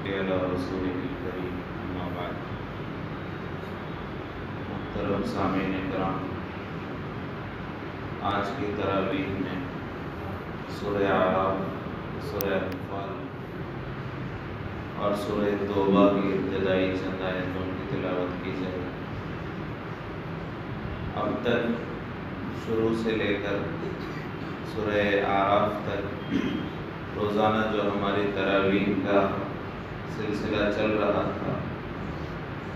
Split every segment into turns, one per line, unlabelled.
علی رسول الکریم اما بعد۔ محترم سامعین کرام، آج کی تراویح میں سورہ اعراف، سورہ انفال اور سورہ توبہ کی ابتدائی چند آیتوں کی تلاوت کی جائے۔ اب تک شروع سے لے کر سورہ اعراف تک روزانہ جو ہماری تراویح کا سلسلہ چل رہا تھا،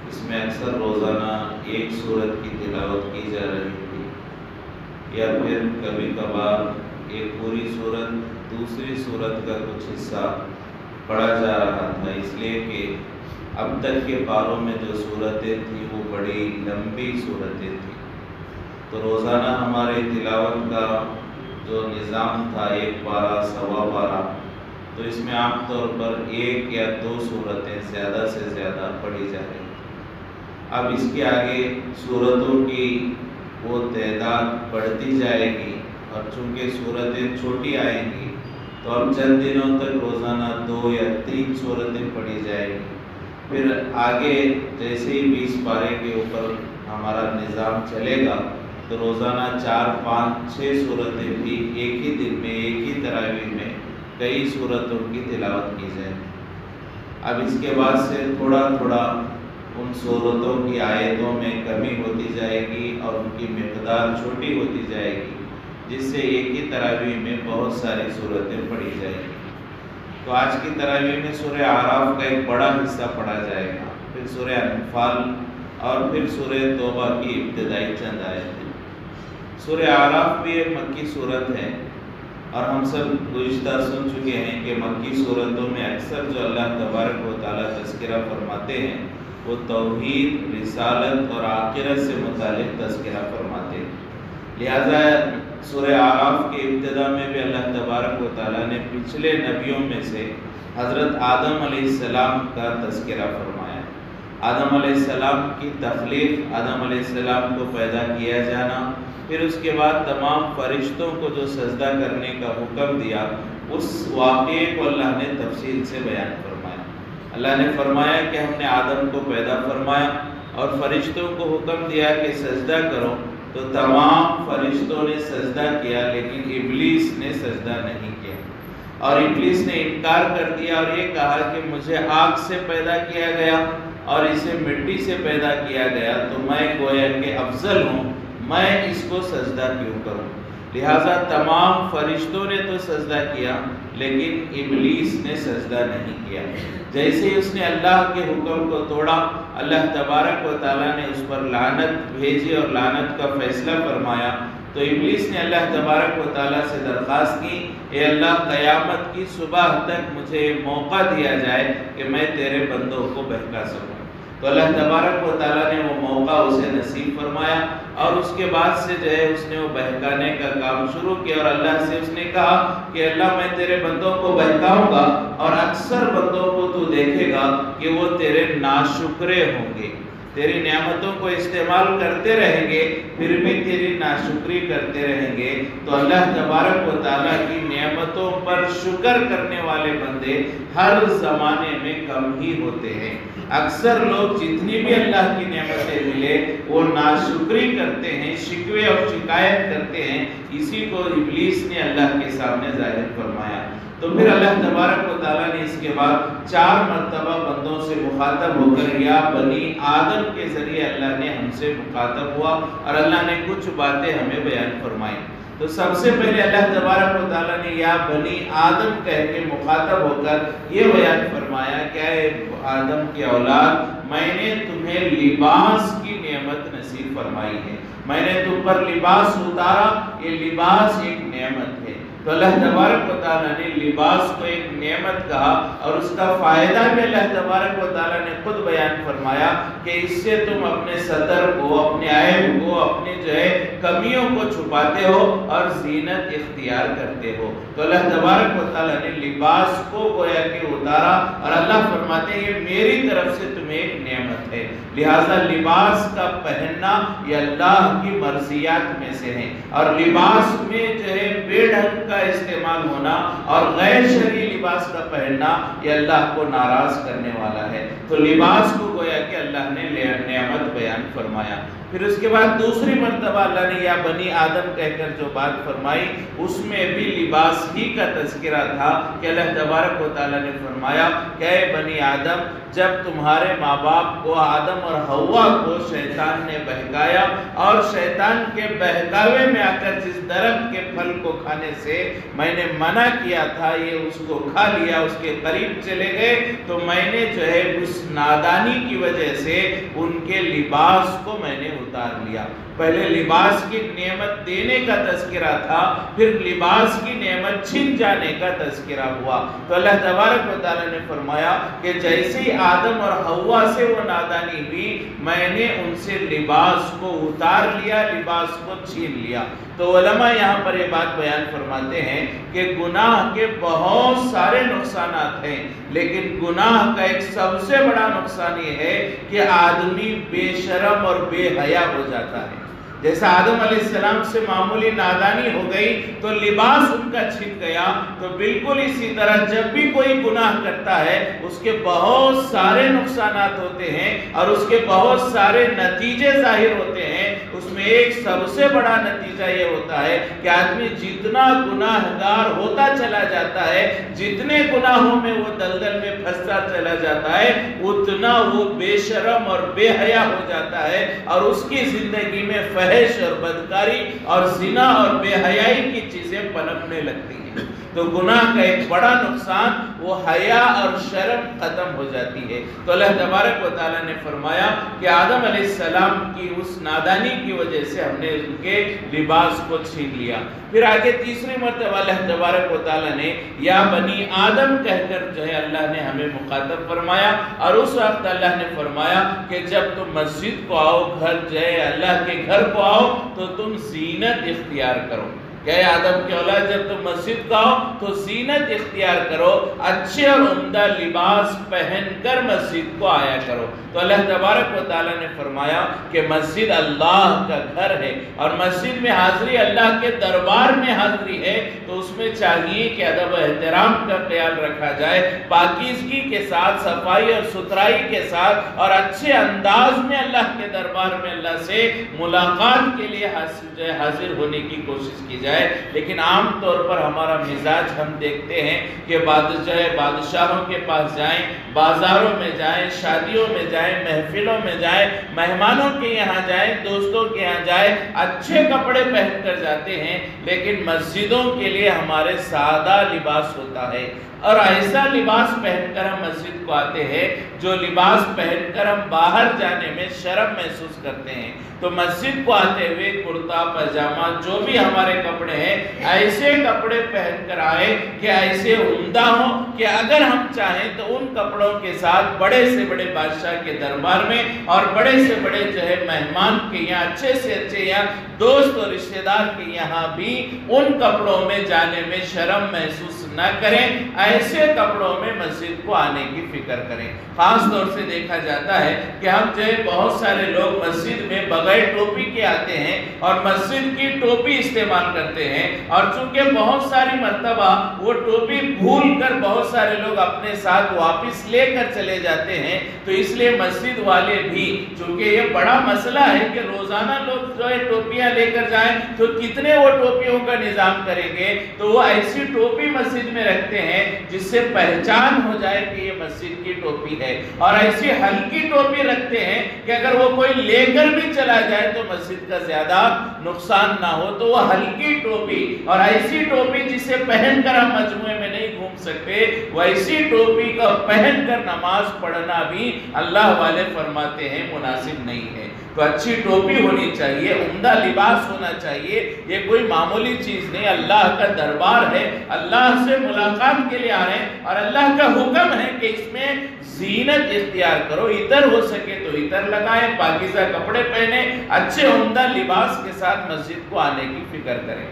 اس میں اکثر روزانہ ایک سورت کی تلاوت کی جا رہی تھی، یا پھر کبھی کبھار ایک پوری سورت دوسری سورت کا کچھ حصہ پڑھا جا رہا تھا، اس لیے کہ اب تک کے پاروں میں جو سورتیں تھیں وہ بڑی لمبی سورتیں تھیں، تو روزانہ ہمارے تلاوت کا جو نظام تھا ایک پارہ سوا پارہ، تو اس میں عام طور پر ایک یا دو سورتیں زیادہ سے زیادہ پڑھی جا رہی ہیں۔ اب اس کے آگے سورتوں کی وہ تعداد بڑھتی جائے گی، اور چونکہ سورتیں چھوٹی آئیں گی تو اب چند دنوں تک روزانہ 2 یا 3 سورتیں پڑھی جائیں گی، پھر آگے جیسے ہی 20 پارے کے اوپر ہمارا نظام چلے گا تو روزانہ 4، 5، 6 سورتیں بھی ایک ہی دن میں ایک ہی تراویح میں کئی سورتوں کی تلاوت کی جائے۔ اب اس کے بعد سے تھوڑا تھوڑا ان سورتوں کی آیتوں میں کمی ہوتی جائے گی اور ان کی مقدار چھوٹی ہوتی جائے گی، جس سے ایک ہی تراویح میں بہت ساری سورتیں پڑھی جائیں گی۔ تو آج کی تراویح میں سورہ اعراف کا ایک بڑا حصہ پڑھا جائے گا، پھر سورہ انفال اور پھر سورہ توبہ کی ابتدائی چند آیتیں۔ سورہ اعراف بھی ایک مکی صورت ہے، اور ہم سب گزشتہ سن چکے ہیں کہ مکی صورتوں میں اکثر جو اللہ تبارک و تعالیٰ تذکرہ فرماتے ہیں وہ توحید، رسالت اور آخرت سے متعلق تذکرہ فرماتے ہیں، لہذا سورہ اعراف کے ابتدا میں بھی اللہ تبارک و تعالیٰ نے پچھلے نبیوں میں سے حضرت آدم علیہ السلام کا تذکرہ فرمایا۔ آدم علیہ السلام کی تخلیق، آدم علیہ السلام کو پیدا کیا جانا، پھر اس کے بعد تمام فرشتوں کو جو سجدہ کرنے کا حکم دیا، اس واقعے کو اللہ نے تفصیل سے بیان فرمایا۔ اللہ نے فرمایا کہ ہم نے آدم کو پیدا فرمایا اور فرشتوں کو حکم دیا کہ سجدہ کرو، تو تمام فرشتوں نے سجدہ کیا، لیکن ابلیس نے سجدہ نہیں کیا، اور ابلیس نے انکار کر دیا اور یہ کہا کہ مجھے آگ سے پیدا کیا گیا اور اسے مٹی سے پیدا کیا گیا، تو میں گویا کہ افضل ہوں، میں اس کو سجدہ کیوں کروں؟ لہٰذا تمام فرشتوں نے تو سجدہ کیا، لیکن ابلیس نے سجدہ نہیں کیا۔ جیسے ہی اس نے اللہ کے حکم کو توڑا، اللہ تبارک و تعالیٰ نے اس پر لعنت بھیجی اور لعنت کا فیصلہ فرمایا، تو ابلیس نے اللہ تبارک و تعالیٰ سے درخواست کی، اے اللہ، قیامت کی صبح تک مجھے موقع دیا جائے کہ میں تیرے بندوں کو بہکا سکوں۔ تو اللہ تبارک و تعالیٰ نے وہ موقع اسے نصیب فرمایا، اور اس کے بعد سے جو ہے اس نے وہ بہکانے کا کام شروع کیا، اور اللہ سے اس نے کہا کہ اللہ، میں تیرے بندوں کو بہکاؤں گا، اور اکثر بندوں کو تو دیکھے گا کہ وہ تیرے ناشکرے ہوں گے، تیری نعمتوں کو استعمال کرتے رہیں گے پھر بھی تیری ناشکری کرتے رہیں گے۔ تو اللہ تبارک و تعالیٰ کی نعمتوں پر شکر کرنے والے بندے ہر زمانے میں کم ہی ہوتے ہیں۔ اکثر لوگ جتنی بھی اللہ کی نعمتیں ملے وہ ناشکری کرتے ہیں، شکوے اور شکایت کرتے ہیں، اسی کو ابلیس نے اللہ کے سامنے ظاہر فرمایا۔ تو پھر اللہ تبارک و تعالیٰ نے اس کے بعد 4 مرتبہ بندوں سے مخاطب ہو کر یا بنی آدم کے ذریعے اللہ نے ہم سے مخاطب ہوا، اور اللہ نے کچھ باتیں ہمیں بیان فرمائی۔ تو سب سے پہلے اللہ تبارک و تعالیٰ نے یا بنی آدم کہہ کے مخاطب ہو کر یہ بیان فرمایا کہ اے آدم کی اولاد، میں نے تمہیں لباس کی نعمت نصیب فرمائی ہے، میں نے تم پر لباس اتارا، یہ لباس ایک نعمت ہے۔ تو اللہ تبارک و تعالیٰ نے لباس کو ایک نعمت کہا، اور اس کا فائدہ بھی اللہ تبارک و تعالیٰ نے خود بیان فرمایا کہ اس سے تم اپنے ستر کو، اپنے عیب کو، اپنے جو ہے کمیوں کو چھپاتے ہو اور زینت اختیار کرتے ہو۔ تو اللہ تبارک و تعالیٰ نے لباس کو گویا کہ اتارا، اور اللہ فرماتے ہیں یہ میری طرف سے تمہیں ایک نعمت ہے، لہٰذا لباس کا پہننا یہ اللہ کی مرضیات میں سے ہے، اور لباس میں جو ہے بے ڈھنگ کا کا استعمال ہونا اور غیر شرعی لباس کا پہننا یہ اللہ کو ناراض کرنے والا ہے۔ تو لباس کو گویا کہ اللہ نے نعمت بیان فرمایا۔ پھر اس کے بعد دوسری مرتبہ اللہ نے یا بنی آدم کہہ کر جو بات فرمائی اس میں بھی لباس ہی کا تذکرہ تھا کہ اللہ تبارک و تعالیٰ نے فرمایا کہ اے بنی آدم، جب تمہارے ماں باپ کو آدم اور حوا کو شیطان نے بہکایا اور شیطان کے بہکاوے میں آ کر جس درخت کے پھل کو کھانے سے میں نے منع کیا تھا یہ اس کو کھا لیا، اس کے قریب چلے گئے، تو میں نے جو ہے اس نادانی کی وجہ سے ان کے لباس کو میں نے اتار لیا۔ پہلے لباس کی نعمت دینے کا تذکرہ تھا، پھر لباس کی نعمت چھن جانے کا تذکرہ ہوا۔ تو اللہ تبارک و تعالیٰ نے فرمایا کہ جیسے ہی آدم اور حوا سے وہ نادانی ہوئی میں نے ان سے لباس کو اتار لیا، لباس کو چھین لیا۔ تو علماء یہاں پر یہ بات بیان فرماتے ہیں کہ گناہ کے بہت سارے نقصانات ہیں، لیکن گناہ کا ایک سب سے بڑا نقصان یہ ہے کہ آدمی بے شرم اور بے حیا ہو جاتا ہے۔ جیسا آدم علیہ السلام سے معمولی نادانی ہو گئی تو لباس ان کا چھن گیا، تو بالکل اسی طرح جب بھی کوئی گناہ کرتا ہے اس کے بہت سارے نقصانات ہوتے ہیں اور اس کے بہت سارے نتیجے ظاہر ہوتے ہیں۔ اس میں ایک سب سے بڑا نتیجہ یہ ہوتا ہے کہ آدمی جتنا گناہگار ہوتا چلا جاتا ہے، جتنے گناہوں میں وہ دلدل میں پھنستا چلا جاتا ہے، اتنا وہ بے شرم اور بے حیا ہو جاتا ہے اور اس کی زندگی میں فحش اور بدکاری اور زنا اور بے حیائی کی چیزیں پنپنے لگتی ہیں۔ تو گناہ کا ایک بڑا نقصان وہ حیا اور شرم ختم ہو جاتی ہے۔ تو اللہ تبارک و تعالیٰ نے فرمایا کہ آدم علیہ السلام کی اس نادانی کی وجہ سے ہم نے ان کے لباس کو چھین لیا۔ پھر آگے تیسری مرتبہ اللہ تبارک و تعالیٰ نے یا بنی آدم کہہ کر جو ہے اللہ نے ہمیں مخاطب فرمایا، اور اس وقت اللہ نے فرمایا کہ جب تم مسجد کو آؤ، گھر جو ہے اللہ کے گھر کو آؤ تو تم زینت اختیار کرو۔ کہ آدم کی اولاد جب تم مسجد کا ہو تو زینت اختیار کرو، اچھے اور عمدہ لباس پہن کر مسجد کو آیا کرو۔ تو اللہ تبارک و تعالیٰ نے فرمایا کہ مسجد اللہ کا گھر ہے اور مسجد میں حاضری اللہ کے دربار میں حاضری ہے، تو اس میں چاہیے کہ ادب و احترام کا خیال رکھا جائے، پاکیزگی کے ساتھ، صفائی اور ستھرائی کے ساتھ اور اچھے انداز میں اللہ کے دربار میں اللہ سے ملاقات کے لیے حاضر ہونے کی کوشش کی جائے۔ لیکن عام طور پر ہمارا مزاج ہم دیکھتے ہیں کہ بادشاہوں کے پاس جائیں، بازاروں میں جائیں، شادیوں میں جائیں، محفلوں میں جائیں، مہمانوں کے یہاں جائیں، دوستوں کے یہاں جائیں، اچھے کپڑے پہن کر جاتے ہیں، لیکن مسجدوں کے لیے ہمارے سادہ لباس ہوتا ہے اور ایسا لباس پہن کر ہم مسجد کو آتے ہیں جو لباس پہن کر ہم باہر جانے میں شرم محسوس کرتے ہیں۔ تو مسجد کو آتے ہوئے کرتا پاجامہ جو بھی ہمارے کپڑے ہیں ایسے کپڑے پہن کر آئے کہ ایسے عمدہ ہوں کہ اگر ہم چاہیں تو ان کپڑوں کے ساتھ بڑے سے بڑے بادشاہ کے دربار میں اور بڑے سے بڑے جو ہے مہمان کے یہاں، اچھے سے اچھے یہاں دوست اور رشتہ دار کے یہاں بھی ان کپڑوں میں جانے میں شرم محسوس نہ کریں، ایسے کپڑوں میں مسجد کو آنے کی فکر کریں۔ خاص طور سے دیکھا جاتا ہے کہ ہم جو بہت سارے لوگ مسجد میں بغیر ٹوپی کے آتے ہیں اور مسجد کی ٹوپی استعمال کرتے ہیں، اور چونکہ بہت ساری مرتبہ وہ ٹوپی بھول کر بہت سارے لوگ اپنے ساتھ واپس لے کر چلے جاتے ہیں، تو اس لیے مسجد والے بھی، چونکہ یہ بڑا مسئلہ ہے کہ روزانہ لوگ جو ہے ٹوپیاں لے کر جائیں تو کتنے وہ ٹوپیوں کا نظام کریں گے، تو وہ ایسی ٹوپی مسجد میں رکھتے ہیں جس سے پہچان ہو جائے کہ یہ مسجد کی ٹوپی ہے، اور ایسی ہلکی ٹوپی رکھتے ہیں کہ اگر وہ کوئی لے کر بھی چلا جائے تو مسجد کا زیادہ نقصان نہ ہو، تو وہ ہلکی ٹوپی اور ایسی ٹوپی جسے پہن کر ہم مجموعے میں نہیں گھوم سکتے، ویسی ٹوپی کا پہن کر نماز پڑھنا بھی اللہ والے فرماتے ہیں مناسب نہیں ہے۔ تو اچھی ٹوپی ہونی چاہیے، عمدہ لباس ہونا چاہیے، یہ کوئی معمولی چیز نہیں، اللہ کا دربار ہے، اللہ سے ملاقات کے لیے آ رہے ہیں اور اللہ کا حکم ہے کہ اس میں زینت اختیار کرو، عطر ہو سکے تو عطر لگائیں، پاکیزہ کپڑے پہنیں، اچھے عمدہ لباس کے ساتھ مسجد کو آنے کی فکر کریں۔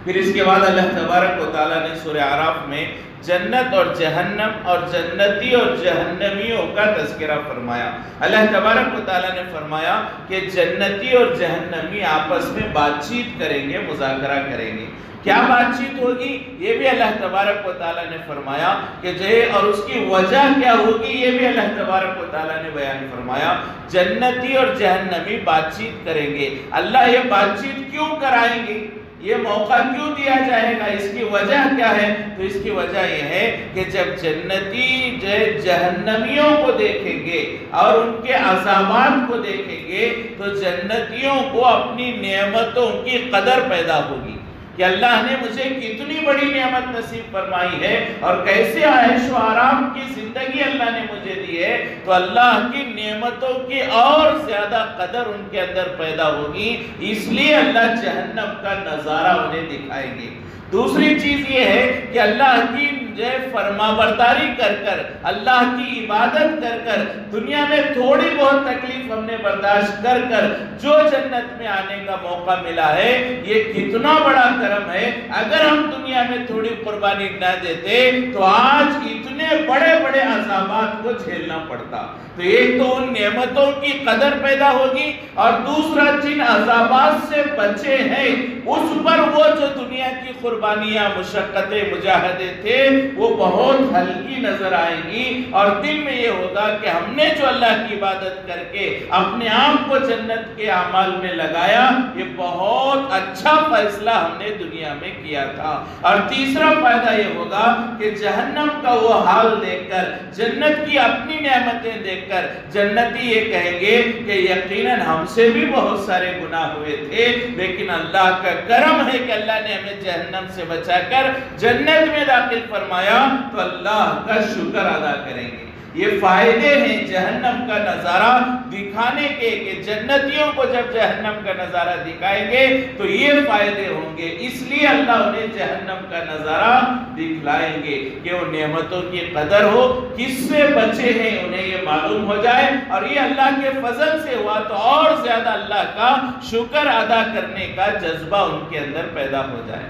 پھر اس کے بعد اللہ تبارک و تعالیٰ نے سورہ اعراف میں جنت اور جہنم اور جنتی اور جہنمیوں کا تذکرہ فرمایا۔ اللہ تبارک و تعالیٰ نے فرمایا کہ جنتی اور جہنمی آپس میں بات چیت کریں گے، مذاکرہ کریں گے۔ کیا بات چیت ہوگی یہ بھی اللہ تبارک و تعالیٰ نے فرمایا کہ اور اس کی وجہ کیا ہوگی یہ بھی اللہ تبارک و تعالیٰ نے بیان فرمایا۔ جنتی اور جہنمی بات چیت کریں گے، اللہ یہ بات چیت کیوں کرائیں گے، یہ موقع کیوں دیا جائے گا، اس کی وجہ کیا ہے؟ تو اس کی وجہ یہ ہے کہ جب جنتی جہنمیوں کو دیکھیں گے اور ان کے عذابات کو دیکھیں گے تو جنتیوں کو اپنی نعمتوں کی قدر پیدا ہوگی کہ اللہ نے مجھے کتنی بڑی نعمت نصیب فرمائی ہے اور کیسے عیش و آرام کی زندگی اللہ نے مجھے دی ہے، تو اللہ کی نعمتوں کی اور زیادہ قدر ان کے اندر پیدا ہوگی، اس لیے اللہ جہنم کا نظارہ انہیں دکھائیں گے۔ دوسری چیز یہ ہے کہ اللہ کی فرما برداری کر کر، اللہ کی عبادت کر کر، دنیا میں تھوڑی بہت تکلیف ہم نے برداشت کر کر جو جنت میں آنے کا موقع ملا ہے، یہ کتنا بڑا کرم ہے۔ اگر ہم دنیا میں تھوڑی قربانی نہ دیتے تو آج اتنے بڑے بڑے عذابات کو جھیلنا پڑتا۔ تو ایک تو ان نعمتوں کی قدر پیدا ہوگی، اور دوسرا جن عذابات سے بچے ہیں اس پر وہ جو دنیا کی قربانیاں، مشقتیں، مجاہدے تھے وہ بہت ہلکی نظر آئیں گی، اور دل میں یہ ہوگا کہ ہم نے جو اللہ کی عبادت کر کے اپنے آپ کو جنت کے اعمال میں لگایا، یہ بہت اچھا فیصلہ ہم نے دنیا میں کیا تھا۔ اور تیسرا فائدہ یہ ہوگا کہ جہنم کا وہ حال دیکھ کر، جنت کی اپنی نعمتیں دیکھ کر جنتی یہ کہیں گے کہ یقیناً ہم سے بھی بہت سارے گناہ ہوئے تھے، لیکن اللہ کا کرم ہے کہ اللہ نے ہمیں جہنم سے بچا کر جنت میں داخل فرمایا، تو اللہ کا شکر ادا کریں گے۔ یہ فائدے ہیں جہنم کا نظارہ دکھانے کے، کہ جنتیوں کو جب جہنم کا نظارہ دکھائیں گے تو یہ فائدے ہوں گے، اس لیے اللہ انہیں جہنم کا نظارہ دکھلائیں گے کہ وہ نعمتوں کی قدر ہو، کس سے بچے ہیں انہیں یہ معلوم ہو جائے، اور یہ اللہ کے فضل سے ہوا تو اور زیادہ اللہ کا شکر ادا کرنے کا جذبہ ان کے اندر پیدا ہو جائے۔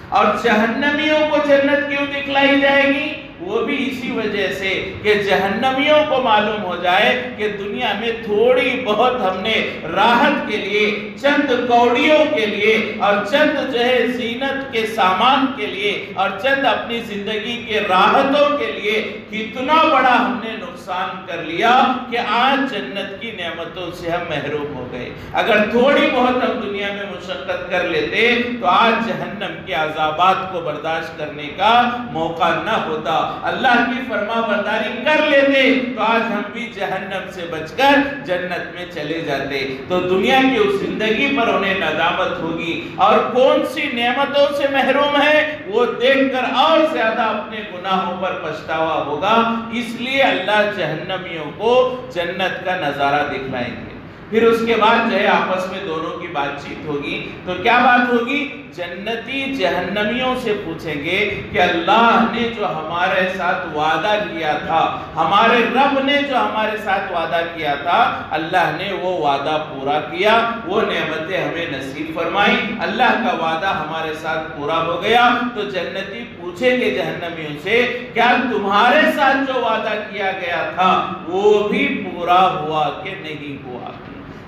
اور جہنمیوں کو جنت کیوں دکھلائی جائے گی؟ وہ بھی اسی وجہ سے کہ جہنمیوں کو معلوم ہو جائے کہ دنیا میں تھوڑی بہت ہم نے راحت کے لیے، چند کوڑیوں کے لیے، اور چند زینت کے سامان کے لیے، اور چند اپنی زندگی کے راحتوں کے لیے کتنا بڑا ہم نے نقصان کر لیا کہ آج جنت کی نعمتوں سے ہم محروم ہو گئے۔ اگر تھوڑی بہت ہم دنیا میں مشقت کر لیتے تو آج جہنم کے عذابات کو برداشت کرنے کا موقع نہ ہوتا، اللہ کی فرما برداری کر لیتے تو آج ہم بھی جہنم سے بچ کر جنت میں چلے جاتے۔ تو دنیا کی اس زندگی پر انہیں ندامت ہوگی، اور کون سی نعمتوں سے محروم ہے وہ دیکھ کر اور زیادہ اپنے گناہوں پر پچھتاوا ہوگا، اس لیے اللہ جہنمیوں کو جنت کا نظارہ دکھلائیں گے۔ پھر اس کے بعد آپس میں دونوں کی بات چیت ہوگی، تو کیا بات ہوگی؟ جنتی جہنمیوں سے پوچھیں گے کہ اللہ نے جو ہمارے ساتھ وعدہ کیا تھا، ہمارے رب نے جو ہمارے ساتھ وعدہ کیا تھا، اللہ نے وہ وعدہ پورا کیا، وہ نعمتیں ہمیں نصیب فرمائی، اللہ کا وعدہ ہمارے ساتھ پورا ہو گیا۔ تو جنتی پوچھیں گے جہنمیوں سے کیا تمہارے ساتھ جو وعدہ کیا گیا تھا وہ بھی پورا ہوا کہ نہیں ہوا؟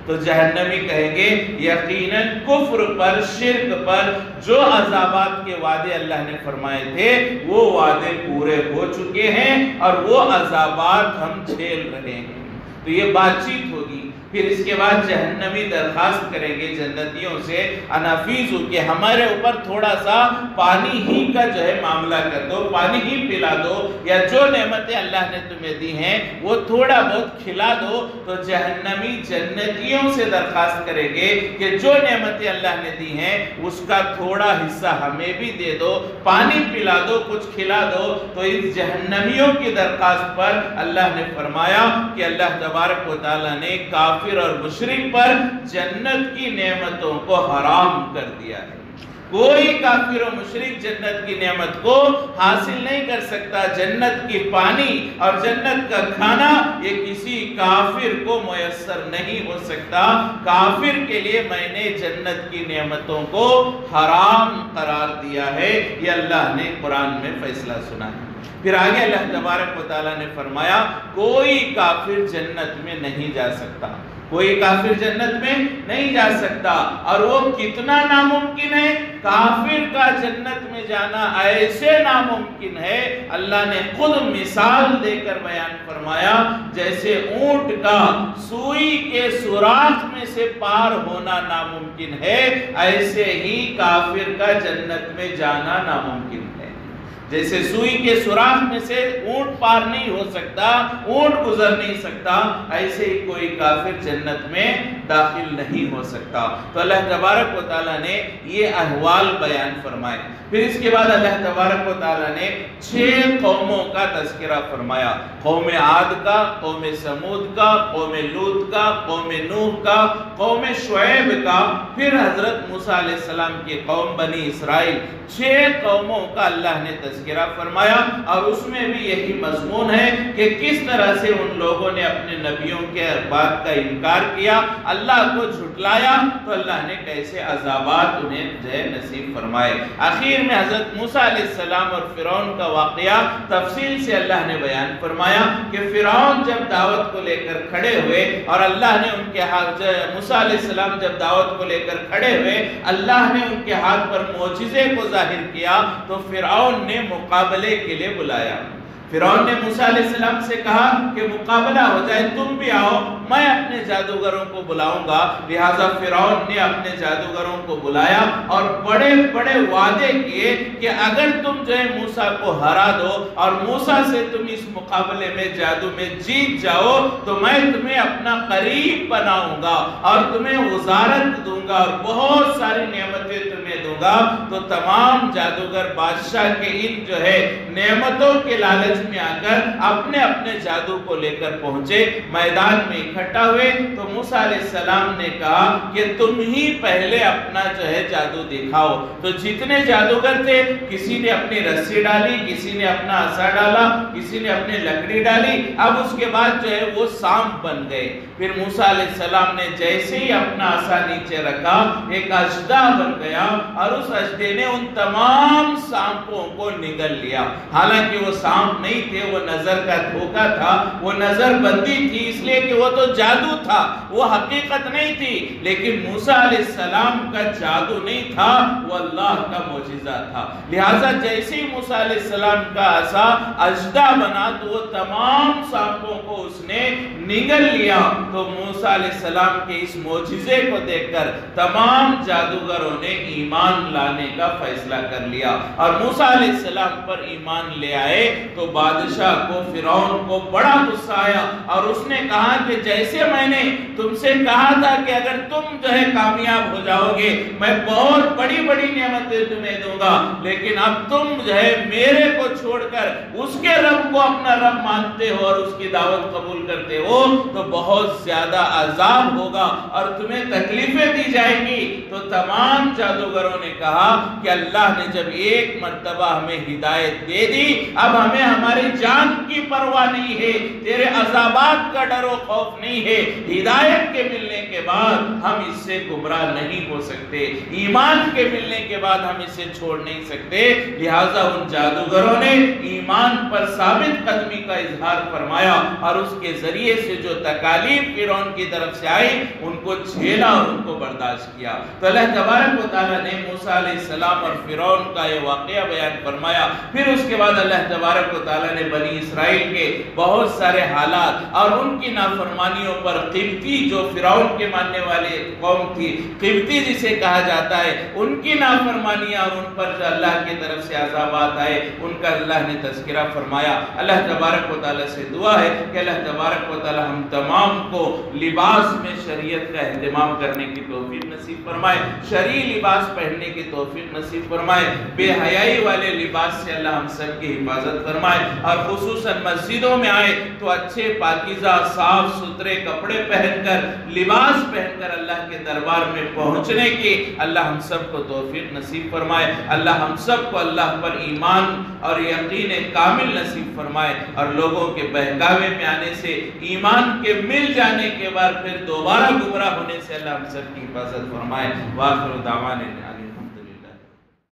تو جہنمی کہیں گے یقیناً کفر پر، شرک پر جو عذابات کے وعدے اللہ نے فرمائے تھے وہ وعدے پورے ہو چکے ہیں، اور وہ عذابات ہم جھیل رہے ہیں۔ تو یہ بات چیت ہوگی۔ پھر اس کے بعد جہنمی درخواست کریں گے جنتیوں سے انافیزو کہ ہمارے اوپر تھوڑا سا پانی ہی کا معاملہ کر دو، پانی ہی پلا دو، یا جو نعمتیں اللہ نے تمہیں دی ہیں وہ تھوڑا بہت کھلا دو۔ تو جہنمی جنتیوں سے درخواست کریں گے کہ جو نعمتیں اللہ نے دی ہیں اس کا تھوڑا حصہ ہمیں بھی دے دو، پانی پلا دو، کچھ کھلا دو۔ تو اس جہنمیوں کی درخواست پر اللہ نے فرمایا کہ اللہ تبارک و تعالیٰ نے کافر اور مشرک پر جنت کی نعمتوں کو حرام کر دیا ہے۔ کوئی کافر و مشرک جنت کی نعمت کو حاصل نہیں کر سکتا۔ جنت کی پانی اور جنت کا کھانا یہ کسی کافر کو میسر نہیں ہو سکتا۔ کافر کے لیے میں نے جنت کی نعمتوں کو حرام قرار دیا ہے، یہ اللہ نے قرآن میں فیصلہ سنا ہے۔ پھر آگے اللہ تبارک و تعالیٰ نے فرمایا کوئی کافر جنت میں نہیں جا سکتا۔ کوئی کافر جنت میں نہیں جا سکتا۔ اور وہ کتنا ناممکن ہے، کافر کا جنت میں جانا ایسے ناممکن ہے، اللہ نے خود مثال دے کر بیان فرمایا، جیسے اونٹ کا سوئی کے سوراخ میں سے پار ہونا ناممکن ہے، ایسے ہی کافر کا جنت میں جانا ناممکن ہے۔ جیسے سوئی کے سوراخ میں سے اونٹ پار نہیں ہو سکتا، اونٹ گزر نہیں سکتا، ایسے ہی کوئی کافر جنت میں داخل نہیں ہو سکتا۔ تو اللہ تبارک و تعالیٰ نے یہ احوال بیان فرمائے۔ پھر اس کے بعد اللہ تبارک و تعالیٰ نے 6 قوموں کا تذکرہ فرمایا، قوم عاد کا، قوم سمود کا، قوم لوط کا، قوم نوح کا، قوم شعیب کا، پھر حضرت موسیٰ علیہ السلام کی قوم بنی اسرائیل۔ 6 قوموں کا اللہ نے تذکرہ فرمایا، اور اس میں بھی یہی مضمون ہے کہ کس طرح سے ان لوگوں نے اپنے نبیوں کے بات کا انکار کیا، اللہ کو جھٹلایا، تو اللہ نے کیسے عذابات انہیں نصیب فرمائے۔ آخر میں حضرت موسیٰ علیہ السلام اور فرعون کا واقعہ تفصیل سے اللہ نے بیان فرمایا کہ فرعون جب دعوت کو لے کر کھڑے ہوئے، اور اللہ نے ان کے ہاتھ، موسیٰ علیہ السلام جب دعوت کو لے کر کھڑے ہوئے، اللہ نے ان کے ہاتھ پر معجزے کو ظاہر کیا، تو فرعون نے مقابلے کے لیے بلایا۔ فرعون نے موسیٰ علیہ السلام سے کہا کہ مقابلہ ہو جائے، تم بھی آؤ، میں اپنے جادوگروں کو بلاؤں گا۔ لہٰذا فرعون نے اپنے جادوگروں کو بلایا اور بڑے بڑے وعدے کیے کہ اگر تم جو ہے موسیٰ کو ہرا دو اور موسیٰ سے تم اس مقابلے میں جادو میں جیت جاؤ، تو میں تمہیں اپنا قریب بناؤں گا اور تمہیں وزارت دوں گا اور بہت ساری نعمتیں تمہیں دوں گا۔ تو تمام جادوگر بادشاہ کے ان جو ہے نعمتوں کے لالچ میں آ کر اپنے اپنے جادو کو لے کر پہنچے، میدان میں اکٹھا ہوئے۔ تو موسیٰ علیہ السلام نے کہا کہ تم ہی پہلے اپنا جو ہے جادو دکھاؤ۔ تو جتنے جادوگر تھے، کسی نے اپنی رسی ڈالی، کسی نے اپنا عصا ڈالا، کسی نے اپنی لکڑی ڈالی، اب اس کے بعد جو ہے وہ سانپ بن گئے۔ پھر موسیٰ علیہ السلام نے جیسے ہی اپنا عصا نیچے رکھا، ایک اژدہا بن گیا، اور اس اژدہے نے ان تمام سانپوں کو نگل لیا۔ حالانکہ وہ سانپ نہیں تھے، وہ نظر کا دھوکہ تھا، وہ نظر بندی تھی، اس لیے کہ وہ تو جادو تھا، وہ حقیقت نہیں تھی۔ لیکن موسیٰ علیہ السلام کا جادو نہیں تھا، وہ اللہ کا معجزہ تھا۔ لہٰذا جیسے ہی موسیٰ علیہ السلام کا عصا اژدہا بنا، تو وہ تمام سانپوں کو اس نے نگل لیا۔ تو موسیٰ علیہ السلام کے اس معجزے کو دیکھ کر تمام جادوگروں نے ایمان لانے کا فیصلہ کر لیا، اور موسیٰ علیہ السلام پر ایمان لے آئے۔ تو بادشاہ کو، فرعون کو بڑا غصہ آیا، اور اس نے کہا کہ جیسے میں نے تم سے کہا تھا کہ اگر تم جو ہے کامیاب ہو جاؤ گے، میں بہت بڑی بڑی نعمتیں تمہیں دوں گا، لیکن اب تم جو ہے میرے کو چھوڑ کر اس کے رب کو اپنا رب مانتے ہو اور اس کی دعوت قبول کرتے ہو، تو بہت زیادہ عذاب ہوگا اور تمہیں تکلیفیں دی جائیں گی۔ تو تمام جادوگروں نے کہا کہ اللہ نے جب ایک مرتبہ ہمیں ہدایت دے دی، اب ہمیں ہماری جان کی پرواہ نہیں ہے، تیرے عذابات کا ڈر و خوف نہیں ہے۔ ہدایت کے ملنے کے بعد ہم اس سے گمراہ نہیں ہو سکتے، ایمان کے ملنے کے بعد ہم اسے چھوڑ نہیں سکتے۔ لہٰذا ان جادوگروں نے ایمان پر ثابت قدمی کا اظہار فرمایا، اور اس کے ذریعے سے جو تکالیف فرعون کی طرف سے آئی ان کو جھیلا اور ان کو برداشت کیا۔ تو اللہ تبارک و تعالیٰ نے موسیٰ علیہ السلام اور فرعون کا یہ واقعہ بیان فرمایا۔ پھر اس کے بعد اللہ تبارک و تعالیٰ نے بنی اسرائیل کے بہت سارے حالات اور ان کی نافرمانیوں پر، قبطی جو فرعون کے ماننے والے قوم تھی، قبطی جسے کہا جاتا ہے، ان کی نافرمانیاں اور ان پر جو اللہ کی طرف سے عذابات آئے، ان کا اللہ نے تذکرہ فرمایا۔ اللہ تبارک و تعالیٰ سے دعا ہے کہ اللہ تبارک و تعالیٰ ہم تمام کو لباس میں شریعت کا اہتمام کرنے کی توفیق نصیب فرمائے، شرعی لباس پہننے کی توفیق نصیب فرمائے، بے حیائی والے لباس سے اللہ ہم سب کی حفاظت فرمائے، اور خصوصاً مسجدوں میں آئے تو اچھے پاکیزہ صاف ستھرے کپڑے پہن کر، لباس پہن کر اللہ کے دربار میں پہنچنے کی اللہ ہم سب کو توفیق نصیب فرمائے۔ اللہ ہم سب کو اللہ پر ایمان اور یقین کامل نصیب فرمائے، اور لوگوں کے بہکاوے میں آنے سے، ایمان کے مل جانے کے بعد پھر دوبارہ گمراہ ہونے سے اللہ ہم سب کی حفاظت فرمائے۔ وآخر دعوانا